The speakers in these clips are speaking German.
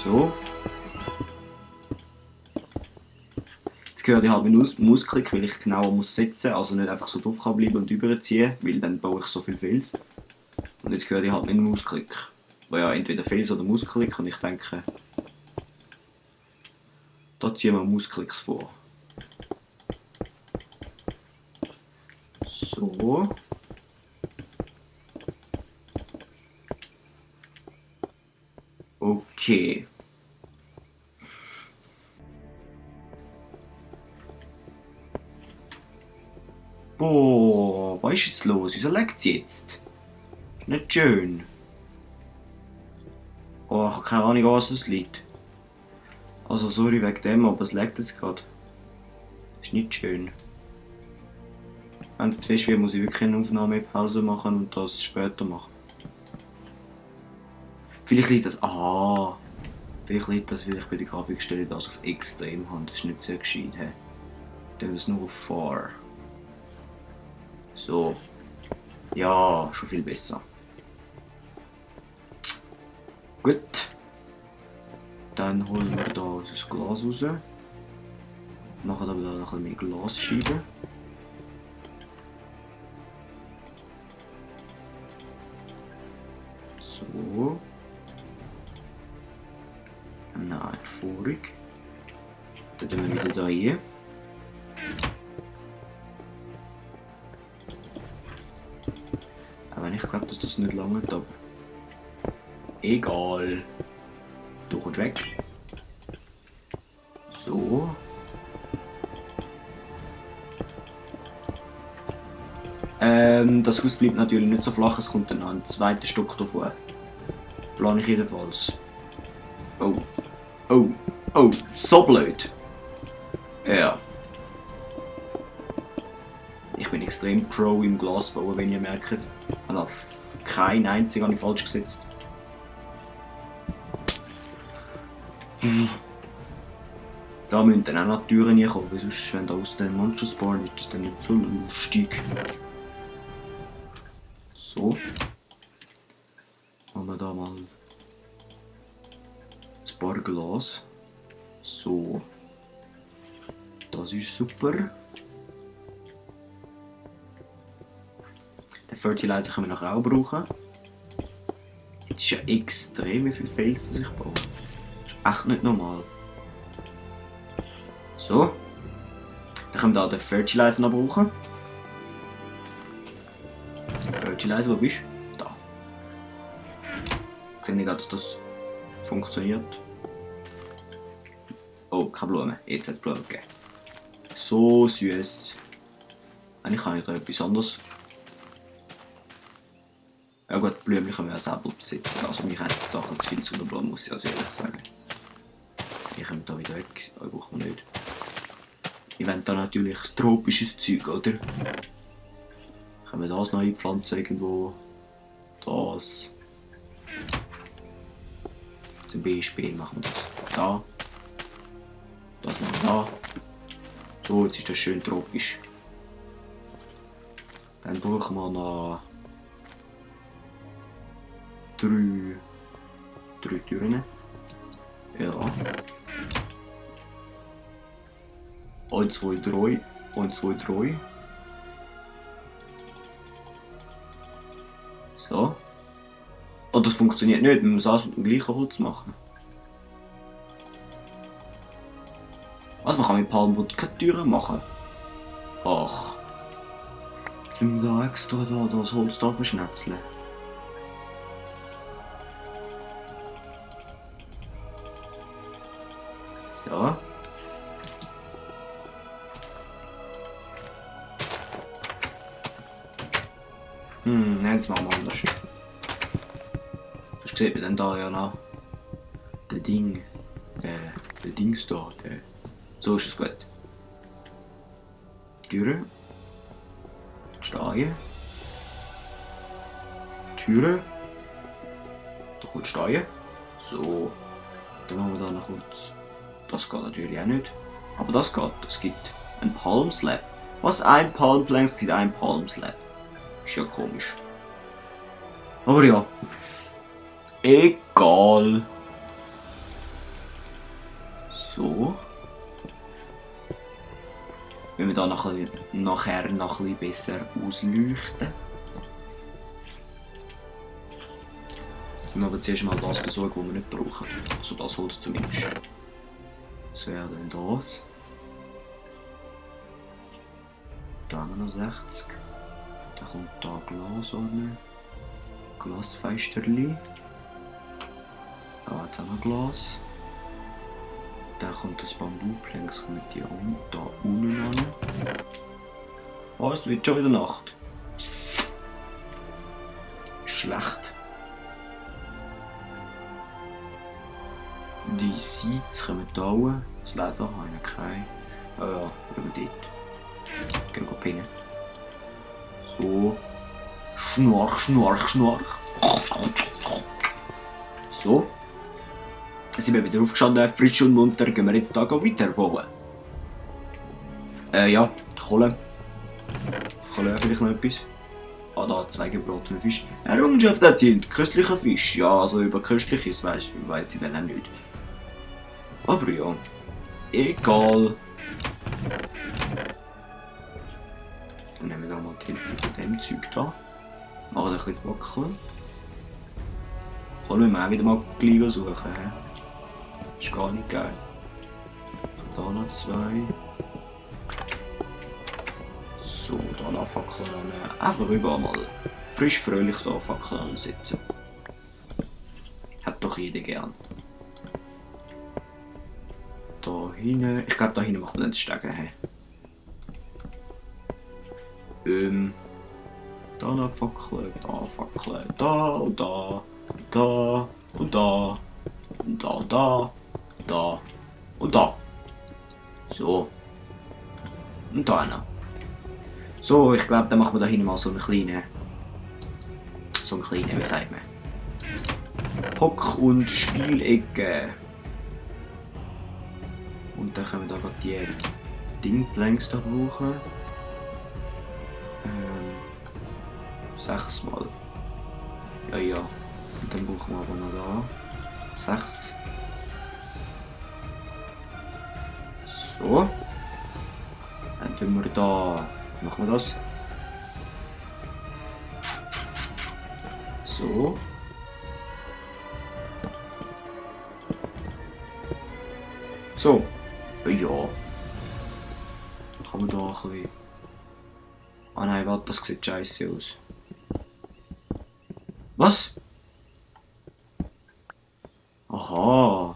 So. Jetzt gehört ich halt mit Mausklick, weil ich genauer muss setzen, also nicht einfach so drauf kann bleiben und überziehen, weil dann baue ich so viel Fels. Und jetzt gehört ich halt mit Mausklick. Weil ja entweder Fels oder Mausklick und ich denke, da ziehen wir Mausklicks vor. So. Okay. Boah, was ist jetzt los? Wieso leckt es jetzt? Ist nicht schön. Oh, ich habe keine Ahnung, was es liegt. Also sorry wegen dem, aber es leckt jetzt gerade. Ist nicht schön. Wenn es zu fest wird, muss ich wirklich eine Aufnahmepause machen und das später machen. Vielleicht liegt das... Aha. Vielleicht liegt das, weil ich bei der Grafikstelle das auf extrem habe. Das ist nicht sehr gescheit. He. Dann ist es nur auf far. So. Ja, schon viel besser. Gut. Dann holen wir da das Glas raus. Machen aber da noch ein bisschen mehr Glasscheiben. So. Nein, vorig. Dann tun wir wieder da hier. Aber ich glaube, dass das nicht lange geht, aber egal. Du kommst weg. So. Das Haus bleibt natürlich nicht so flach, es kommt dann noch ein zweiter Stock davon. Plane ich jedenfalls. Oh. Oh. Oh. So blöd. Ja. Ich bin extrem pro im Glasbauen, wenn ihr merkt. Und auf keinen einzigen habe ich falsch gesetzt. Da müssen dann auch noch die Türen kommen, weil sonst, wenn da aus dem Monster spawnen, ist das dann nicht so lustig. So. Haben wir da mal ein paar Glas. So. Das ist super. Den Fertilizer können wir nachher auch brauchen. Jetzt ist ja extrem, wie viel Fels ich baue. Das ist echt nicht normal. So. Dann können wir da den Fertilizer noch brauchen. Fertilizer, wo bist du? Da. Ich sehe nicht, dass das funktioniert. Oh, keine Blumen. Jetzt hat es Blumen gegeben. So süß. Eigentlich kann ich da etwas anderes. Ja gut, Blümchen können wir auch selber besitzen. Also mich hat die Sachen zu viel zu der Blume, muss ich also ehrlich sagen. Die kommen da wieder weg. Die brauchen wir nicht. Ich will da natürlich tropisches Zeug, oder? Können wir das noch einpflanzen irgendwo? Das. Zum Beispiel machen wir das da. Das machen wir da. So, jetzt ist das schön tropisch. Dann brauchen wir noch drei Türen. Ja. 1, 2, 3. 1, 2, 3. So. Oh, das funktioniert nicht, wenn wir es alles mit dem gleichen Holz machen. Was, man kann mit Palmwood keine Türen machen? Ach. Jetzt müssen wir da extra das Holz da verschnetzeln. So. Nein, jetzt machen wir anders. Sonst sieht man dann da ja noch den Dings da. So ist es gut. Türe. Steine. Türe. Da kommt Steine. So. Dann machen wir da noch kurz. Das geht natürlich auch nicht. Aber das geht. Es gibt ein Palm Slab. Was? Ein Palm Plank? Es gibt ein Palm Slab. Ist ja komisch. Aber ja. Egal. wenn wir da nachher noch ein bisschen besser ausleuchten. Jetzt müssen wir aber zuerst mal das versuchen, was wir nicht brauchen. Also das Holz zumindest. Das wäre dann das. Da haben wir noch 60. Da kommt da Glas an. Glasfeisterli. Da jetzt auch noch Glas. Dann kommt das Bambuplanks mit hier da unten an. Oh, es wird schon wieder Nacht. Schlecht. Die Seeds kommen da hoch. Das Leder habe ich noch kein. Ah ja, über dort. Gehen wir pinnen. So. Schnorch, schnorch, schnorch. So. Jetzt sind wir wieder aufgestanden, frisch und munter. Gehen wir jetzt da weiterbauen. Ja, Kohle. Kohle vielleicht noch etwas. Ah, da 2 gebratene Fisch. Errungenschaft erzielt, köstlicher Fisch. Ja, also über köstliches weiss ich dann auch nicht. Aber ja, egal. Dann nehmen wir da mal die Hälfte von dem Zeug da. Machen ein bisschen wackeln. Können wir auch wieder mal gleich suchen. He? Ist gar nicht geil. Da noch 2. So, da noch Fackeln an. Einfach überall mal frisch fröhlich da Fackeln ansetzen. Hat doch jeder gern. Da hinten. Ich glaube, da hinten macht man dann das Stegen. He? Da noch Fackeln, da und da, da und da und da und da, da und da. So. Und da noch. So, ich glaube, dann machen wir da hinten mal so einen kleinen, wie sagt man? Hock- und Spielecke. Und dann können wir da gerade die Dingplanks da brauchen. 6 mal. Ja, ja. Und dann brauchen wir aber noch da 6. So. Dann tun wir da. Machen wir das. So. So. Ja. Kann man da ein bisschen. Ah nein, warte, das sieht scheiße aus. Was? Aha.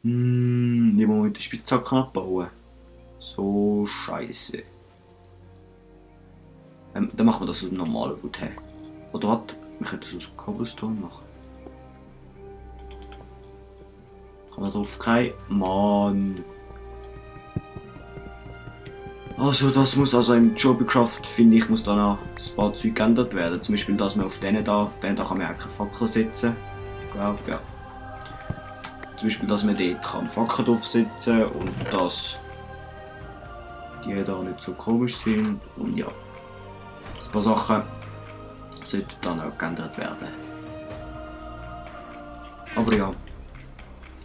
Die muss man mit der Spitzhacke abbauen. So scheiße. Dann machen wir das aus dem normalen Wood. Oder was? Wir können das aus Cobblestone machen. Kann man drauf kein? Mann. Also das muss also im Jobycraft, finde ich, muss da noch ein paar Zeug geändert werden. Zum Beispiel, dass man auf denen da kann man auch keine Fackel setzen. Ich glaube, ja. Zum Beispiel, dass man dort Fackeln draufsetzen kann und dass die da nicht so komisch sind. Und ja, ein paar Sachen sollten dann auch geändert werden. Aber ja,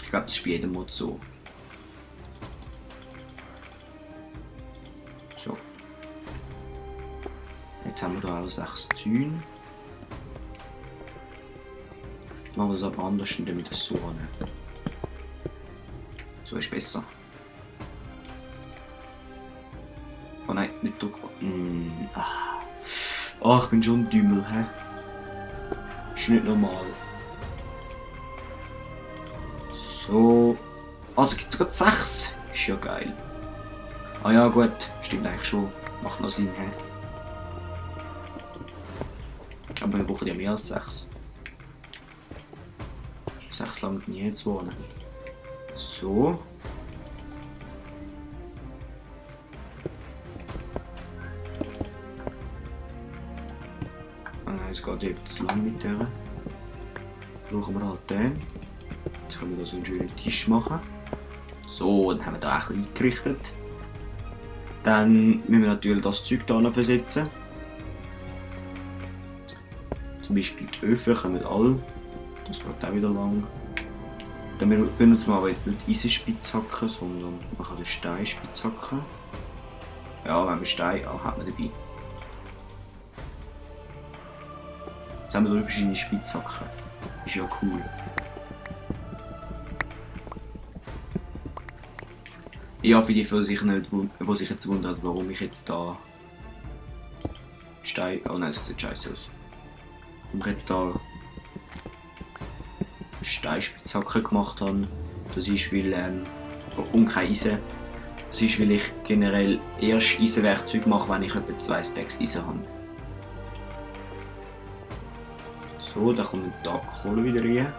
ich glaube, das ist bei jedem Mod so. So. Jetzt haben wir da auch 6 Zäune. Machen wir das aber anders, indem wir das so annehmen. So ist besser. Oh nein, nicht drückbar. Ah, ich bin schon ein Dümmel, hä? Ist nicht normal. So. Ah, da gibt es gerade 6. Ist ja geil. Ah ja, gut. Stimmt eigentlich schon. Macht noch Sinn, hä? Aber wir brauchen ja mehr als 6. 6 langt nie zu wohnen. So. Es geht eben zu lang mit der. Brauchen wir halt den. Jetzt können wir da so einen schönen Tisch machen. So, dann haben wir da ein bisschen eingerichtet. Dann müssen wir natürlich das Zeug hier noch versetzen. Zum Beispiel die Öfen kommen alle. Das geht auch wieder lang. Dann benutzen wir aber jetzt nicht Eisenspitzhacke, sondern man kann den Steinspitzhacke. Ja, wenn man Stein hat man dabei. Jetzt haben wir 3 verschiedene Spitzhacken. Ist ja cool. Ja, für die, die sich jetzt wundern, warum ich jetzt da Stein. Oh nein, das sieht scheiße aus. Warum ich jetzt da Steinspitzhacke gemacht habe. Das ist, weil. Und kein Eisen. Das ist, weil ich generell erst Eisenwerkzeug mache, wenn ich etwa 2 Stacks Eisen habe. So, da kommt der Kohle wieder rein.